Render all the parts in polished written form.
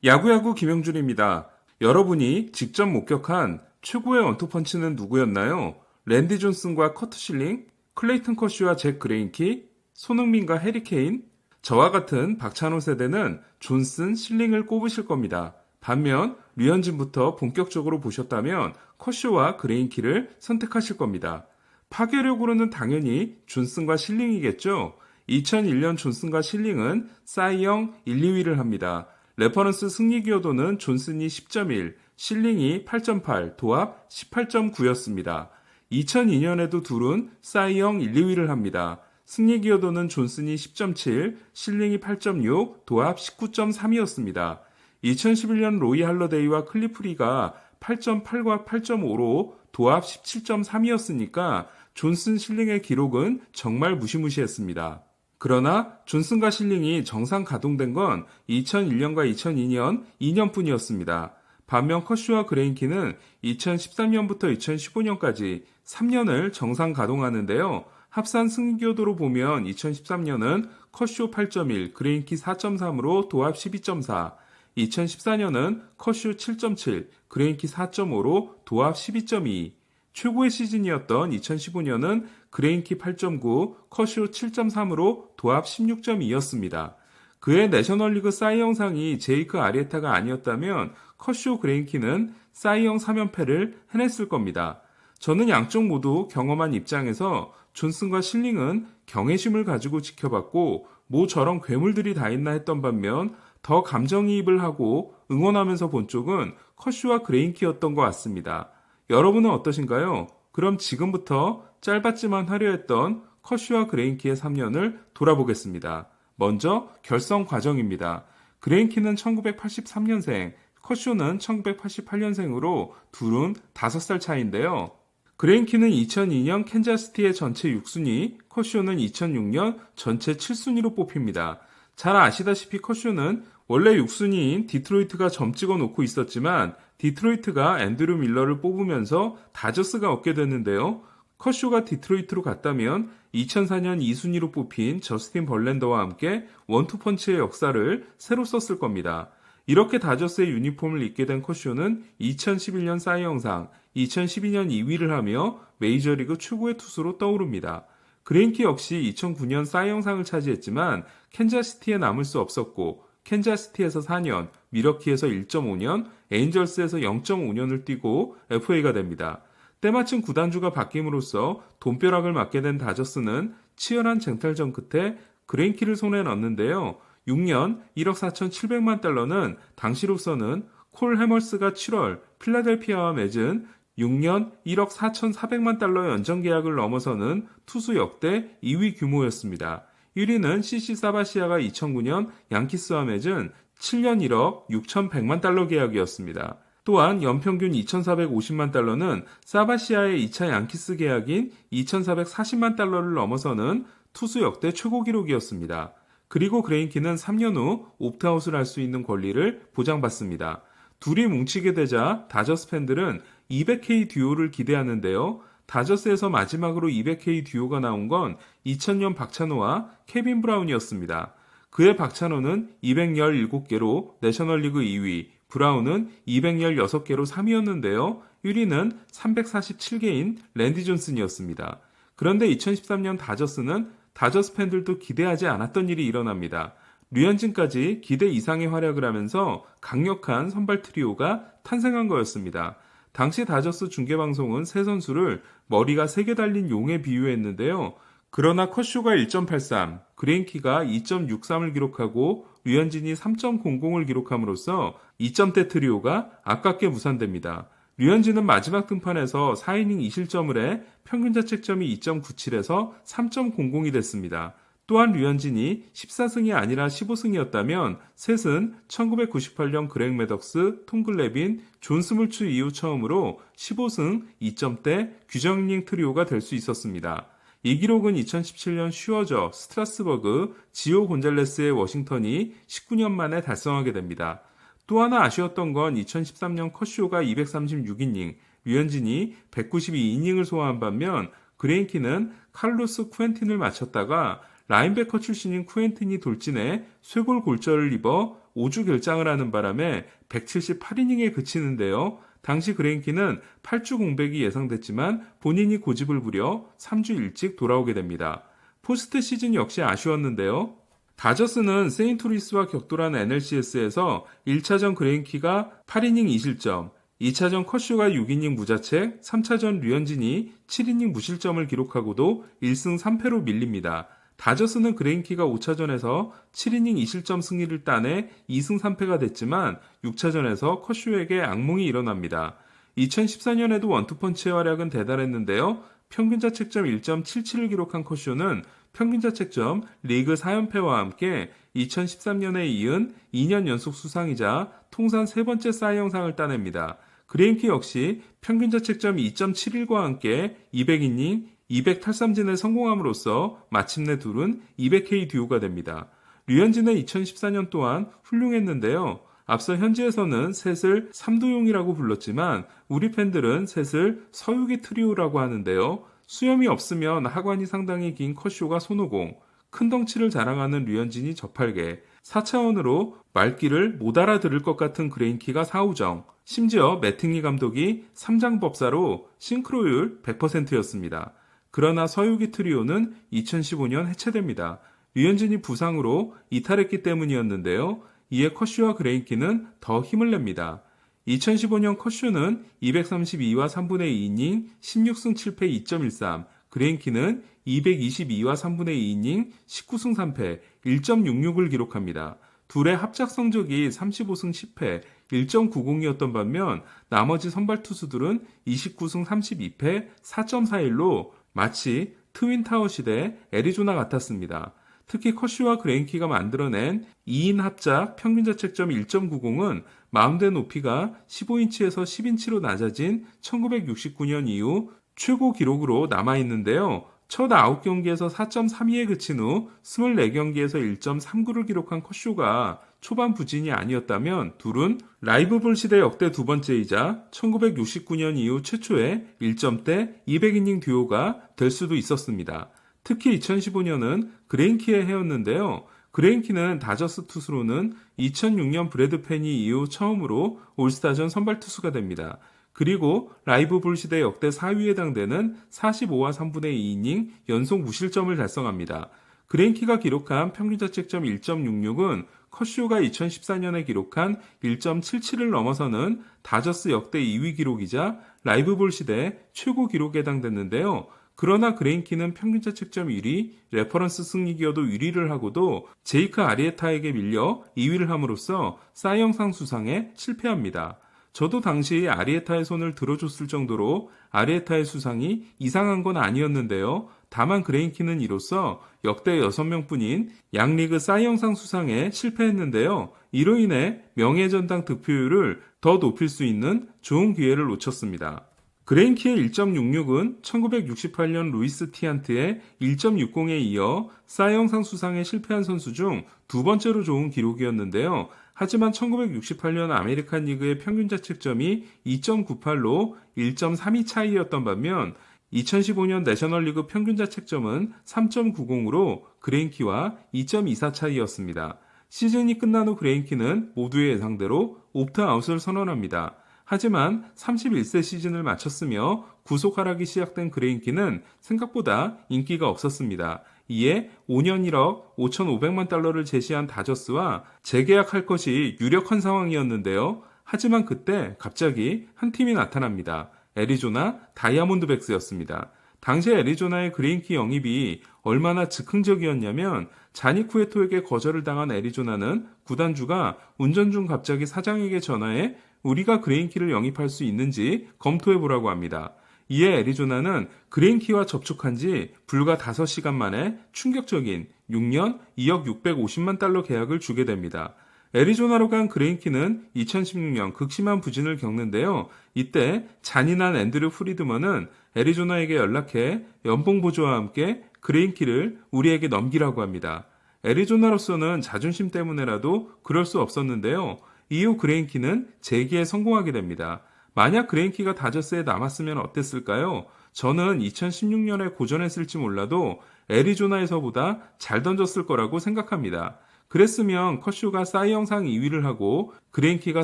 야구야구 김영준입니다. 여러분이 직접 목격한 최고의 원투펀치는 누구였나요? 랜디 존슨과 커트 실링, 클레이튼 커쇼와 잭 그레인키, 손흥민과 해리 케인? 저와 같은 박찬호 세대는 존슨, 실링을 꼽으실 겁니다. 반면 류현진부터 본격적으로 보셨다면 커쇼와 그레인키를 선택하실 겁니다. 파괴력으로는 당연히 존슨과 실링이겠죠. 2001년 존슨과 실링은 사이영 1, 2위를 합니다. 레퍼런스 승리 기여도는 존슨이 10.1, 실링이 8.8, 도합 18.9였습니다. 2002년에도 둘은 사이영 1, 2위를 합니다. 승리 기여도는 존슨이 10.7, 실링이 8.6, 도합 19.3이었습니다. 2011년 로이 할러데이와 클리프리가 8.8과 8.5로 도합 17.3이었으니까 존슨 실링의 기록은 정말 무시무시했습니다. 그러나 존슨과 실링이 정상 가동된 건 2001년과 2002년 2년뿐이었습니다. 반면 커쇼와 그레인키는 2013년부터 2015년까지 3년을 정상 가동하는데요. 합산 승리 기여도로 보면 2013년은 커쇼 8.1, 그레인키 4.3으로 도합 12.4, 2014년은 커쇼 7.7, 그레인키 4.5로 도합 12.2, 최고의 시즌이었던 2015년은 그레인키 8.9, 커쇼 7.3으로 도합 16.2였습니다. 그의 내셔널리그 사이영상이 제이크 아리에타가 아니었다면 커쇼 그레인키는 사이영 3연패를 해냈을 겁니다. 저는 양쪽 모두 경험한 입장에서 존슨과 실링은 경외심을 가지고 지켜봤고 뭐 저런 괴물들이 다 있나 했던 반면 더 감정이입을 하고 응원하면서 본 쪽은 커쇼와 그레인키였던 것 같습니다. 여러분은 어떠신가요? 그럼 지금부터 짧았지만 화려했던 커쇼와 그레인키의 3년을 돌아보겠습니다. 먼저 결성 과정입니다. 그레인키는 1983년생, 커쇼는 1988년생으로 둘은 5살 차이인데요. 그레인키는 2002년 캔자스시티의 전체 6순위, 커쇼는 2006년 전체 7순위로 뽑힙니다. 잘 아시다시피 커쇼는 원래 6순위인 디트로이트가 점 찍어 놓고 있었지만 디트로이트가 앤드류 밀러를 뽑으면서 다저스가 얻게 됐는데요. 커쇼가 디트로이트로 갔다면 2004년 2순위로 뽑힌 저스틴 벌랜더와 함께 원투펀치의 역사를 새로 썼을 겁니다. 이렇게 다저스의 유니폼을 입게 된 커쇼는 2011년 사이영상, 2012년 2위를 하며 메이저리그 최고의 투수로 떠오릅니다. 그레인키 역시 2009년 사이영상을 차지했지만 캔자스시티에 남을 수 없었고 캔자스시티에서 4년, 미러키에서 1.5년, 에인절스에서 0.5년을 뛰고 FA가 됩니다. 때마침 구단주가 바뀜으로써 돈벼락을 맞게 된 다저스는 치열한 쟁탈전 끝에 그레인키를 손에 넣었는데요. 6년 1억 4,700만 달러는 당시로서는 콜 해머스가 7월 필라델피아와 맺은 6년 1억 4,400만 달러 연장 계약을 넘어서는 투수 역대 2위 규모였습니다. 1위는 CC 사바시아가 2009년 양키스와 맺은 7년 1억 6,100만 달러 계약이었습니다. 또한 연평균 2,450만 달러는 사바시아의 2차 양키스 계약인 2,440만 달러를 넘어서는 투수 역대 최고 기록이었습니다. 그리고 그레인키는 3년 후 옵트아웃을 할 수 있는 권리를 보장받습니다. 둘이 뭉치게 되자 다저스 팬들은 200K 듀오를 기대하는데요. 다저스에서 마지막으로 200K 듀오가 나온 건 2000년 박찬호와 케빈 브라운이었습니다. 그의 박찬호는 217개로 내셔널리그 2위, 브라운은 216개로 3위였는데요. 1위는 347개인 랜디 존슨이었습니다. 그런데 2013년 다저스는 다저스 팬들도 기대하지 않았던 일이 일어납니다. 류현진까지 기대 이상의 활약을 하면서 강력한 선발 트리오가 탄생한 거였습니다. 당시 다저스 중계방송은 세 선수를 머리가 3개 달린 용에 비유했는데요. 그러나 커쇼가 1.83, 그레인키가 2.63을 기록하고 류현진이 3.00을 기록함으로써 2점대 트리오가 아깝게 무산됩니다. 류현진은 마지막 등판에서 4이닝 2실점을 해 평균 자책점이 2.97에서 3.00이 됐습니다. 또한 류현진이 14승이 아니라 15승이었다면 셋은 1998년 그렉 매덕스, 톰 글래빈, 존 스물츠 이후 처음으로 15승 2점대 규정이닝 트리오가 될 수 있었습니다. 이 기록은 2017년 슈어저, 스트라스버그, 지오 곤잘레스의 워싱턴이 19년 만에 달성하게 됩니다. 또 하나 아쉬웠던 건 2013년 커쇼가 236이닝, 류현진이 192이닝을 소화한 반면 그레인키는 칼로스 쿠엔틴을 맞췄다가 라인베커 출신인 쿠엔틴이 돌진해 쇄골 골절을 입어 5주 결장을 하는 바람에 178이닝에 그치는데요. 당시 그레인키는 8주 공백이 예상됐지만 본인이 고집을 부려 3주 일찍 돌아오게 됩니다. 포스트 시즌 역시 아쉬웠는데요. 다저스는 세인트루이스와 격돌한 NLCS에서 1차전 그레인키가 8이닝 2실점, 2차전 커쇼가 6이닝 무자책, 3차전 류현진이 7이닝 무실점을 기록하고도 1승 3패로 밀립니다. 다저스는 그레인키가 5차전에서 7이닝 2실점 승리를 따내 2승 3패가 됐지만 6차전에서 커쇼에게 악몽이 일어납니다. 2014년에도 원투펀치의 활약은 대단했는데요. 평균자책점 1.77을 기록한 커쇼는 평균자책점 리그 4연패와 함께 2013년에 이은 2년 연속 수상이자 통산 세 번째 사이영상을 따냅니다. 그레인키 역시 평균자책점 2.71과 함께 200이닝, 200탈삼진에 성공함으로써 마침내 둘은 200K 듀오가 됩니다. 류현진의 2014년 또한 훌륭했는데요. 앞서 현지에서는 셋을 삼도용이라고 불렀지만 우리 팬들은 셋을 서유기 트리오라고 하는데요. 수염이 없으면 하관이 상당히 긴 커쇼가 손오공, 큰 덩치를 자랑하는 류현진이 저팔계, 4차원으로 말귀를 못 알아들을 것 같은 그레인키가 사우정, 심지어 매팅리 감독이 3장법사로 싱크로율 100%였습니다. 그러나 서유기 트리오는 2015년 해체됩니다. 류현진이 부상으로 이탈했기 때문이었는데요. 이에 커쇼와 그레인키는 더 힘을 냅니다. 2015년 커쇼는 232와 3분의 2이닝 16승 7패 2.13, 그레인키는 222와 3분의 2이닝 19승 3패 1.66을 기록합니다. 둘의 합작 성적이 35승 10패 1.90이었던 반면 나머지 선발 투수들은 29승 32패 4.41로 마치 트윈타워 시대 애리조나 같았습니다. 특히 커쇼와 그레인키가 만들어낸 2인 합작 평균자책점 1.90은 마운드의 높이가 15인치에서 10인치로 낮아진 1969년 이후 최고 기록으로 남아있는데요. 첫 9경기에서 4.32에 그친 후 24경기에서 1.39를 기록한 커쇼가 초반 부진이 아니었다면 둘은 라이브볼 시대 역대 두 번째이자 1969년 이후 최초의 1점대 200이닝 듀오가 될 수도 있었습니다. 특히 2015년은 그레인키의 해였는데요. 그레인키는 다저스 투수로는 2006년 브래드 페니 이후 처음으로 올스타전 선발 투수가 됩니다. 그리고 라이브볼 시대 역대 4위에 해당되는 45와 3분의 2이닝 연속 무실점을 달성합니다. 그레인키가 기록한 평균자책점 1.66은 커쇼가 2014년에 기록한 1.77을 넘어서는 다저스 역대 2위 기록이자 라이브볼 시대 최고 기록에 해당됐는데요. 그러나 그레인키는 평균자책점 1위, 레퍼런스 승리기여도 1위를 하고도 제이크 아리에타에게 밀려 2위를 함으로써 사이영상 수상에 실패합니다. 저도 당시 아리에타의 손을 들어줬을 정도로 아리에타의 수상이 이상한 건 아니었는데요. 다만 그레인키는 이로써 역대 6명뿐인 양리그 사이영상 수상에 실패했는데요. 이로 인해 명예전당 득표율을 더 높일 수 있는 좋은 기회를 놓쳤습니다. 그레인키의 1.66은 1968년 루이스 티안트의 1.60에 이어 사이영상 수상에 실패한 선수 중 두 번째로 좋은 기록이었는데요. 하지만 1968년 아메리칸 리그의 평균자책점이 2.98로 1.32 차이였던 반면 2015년 내셔널리그 평균자책점은 3.90으로 그레인키와 2.24 차이였습니다. 시즌이 끝난 후 그레인키는 모두의 예상대로 옵트아웃을 선언합니다. 하지만 31세 시즌을 마쳤으며 구속 하락이 시작된 그레인키는 생각보다 인기가 없었습니다. 이에 5년 1억 5,500만 달러를 제시한 다저스와 재계약할 것이 유력한 상황이었는데요. 하지만 그때 갑자기 한 팀이 나타납니다. 애리조나 다이아몬드백스였습니다. 당시 애리조나의 그레인키 영입이 얼마나 즉흥적이었냐면 자니 쿠에토에게 거절을 당한 애리조나는 구단주가 운전 중 갑자기 사장에게 전화해 우리가 그레인키를 영입할 수 있는지 검토해보라고 합니다. 이에 애리조나는 그레인키와 접촉한 지 불과 5시간 만에 충격적인 6년 2억 650만 달러 계약을 주게 됩니다. 애리조나로 간 그레인키는 2016년 극심한 부진을 겪는데요. 이때 잔인한 앤드류 프리드먼은 애리조나에게 연락해 연봉 보조와 함께 그레인키를 우리에게 넘기라고 합니다. 애리조나로서는 자존심 때문에라도 그럴 수 없었는데요. 이후 그레인키는 재기에 성공하게 됩니다. 만약 그레인키가 다저스에 남았으면 어땠을까요? 저는 2016년에 고전했을지 몰라도 애리조나에서보다 잘 던졌을 거라고 생각합니다. 그랬으면 커쇼가 싸이 영상 2위를 하고 그레인키가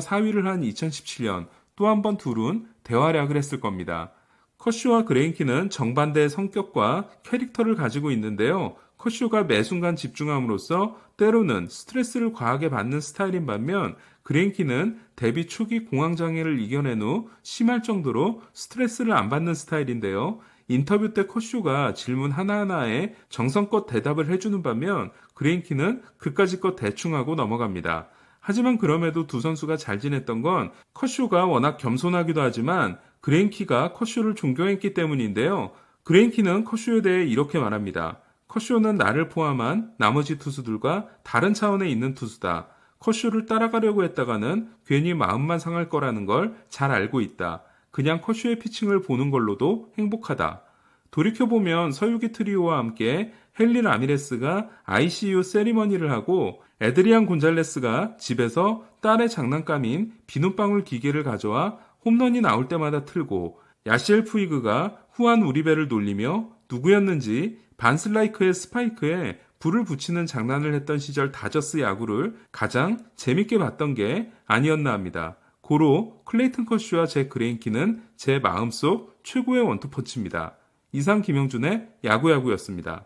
4위를 한 2017년 또 한 번 둘은 대활약을 했을 겁니다. 커쇼와 그레인키는 정반대의 성격과 캐릭터를 가지고 있는데요. 커쇼가 매 순간 집중함으로써 때로는 스트레스를 과하게 받는 스타일인 반면 그레인키는 데뷔 초기 공황장애를 이겨낸 후 심할 정도로 스트레스를 안 받는 스타일인데요. 인터뷰 때 커쇼가 질문 하나하나에 정성껏 대답을 해주는 반면 그레인키는 그까짓 것 대충 하고 넘어갑니다. 하지만 그럼에도 두 선수가 잘 지냈던 건 커쇼가 워낙 겸손하기도 하지만 그레인키가 커쇼를 존경했기 때문인데요. 그레인키는 커쇼에 대해 이렇게 말합니다. 커쇼는 나를 포함한 나머지 투수들과 다른 차원에 있는 투수다. 커쇼를 따라가려고 했다가는 괜히 마음만 상할 거라는 걸 잘 알고 있다. 그냥 커쇼의 피칭을 보는 걸로도 행복하다. 돌이켜보면 서유기 트리오와 함께 헨리 라미레스가 ICU 세리머니를 하고 에드리안 곤잘레스가 집에서 딸의 장난감인 비눗방울 기계를 가져와 홈런이 나올 때마다 틀고 야시엘 푸이그가 후안 우리베를 놀리며 누구였는지 반슬라이크의 스파이크에 불을 붙이는 장난을 했던 시절 다저스 야구를 가장 재밌게 봤던 게 아니었나 합니다. 고로 클레이튼 커쇼와 잭 그레인키는 제 마음속 최고의 원투펀치입니다. 이상 김영준의 야구야구였습니다.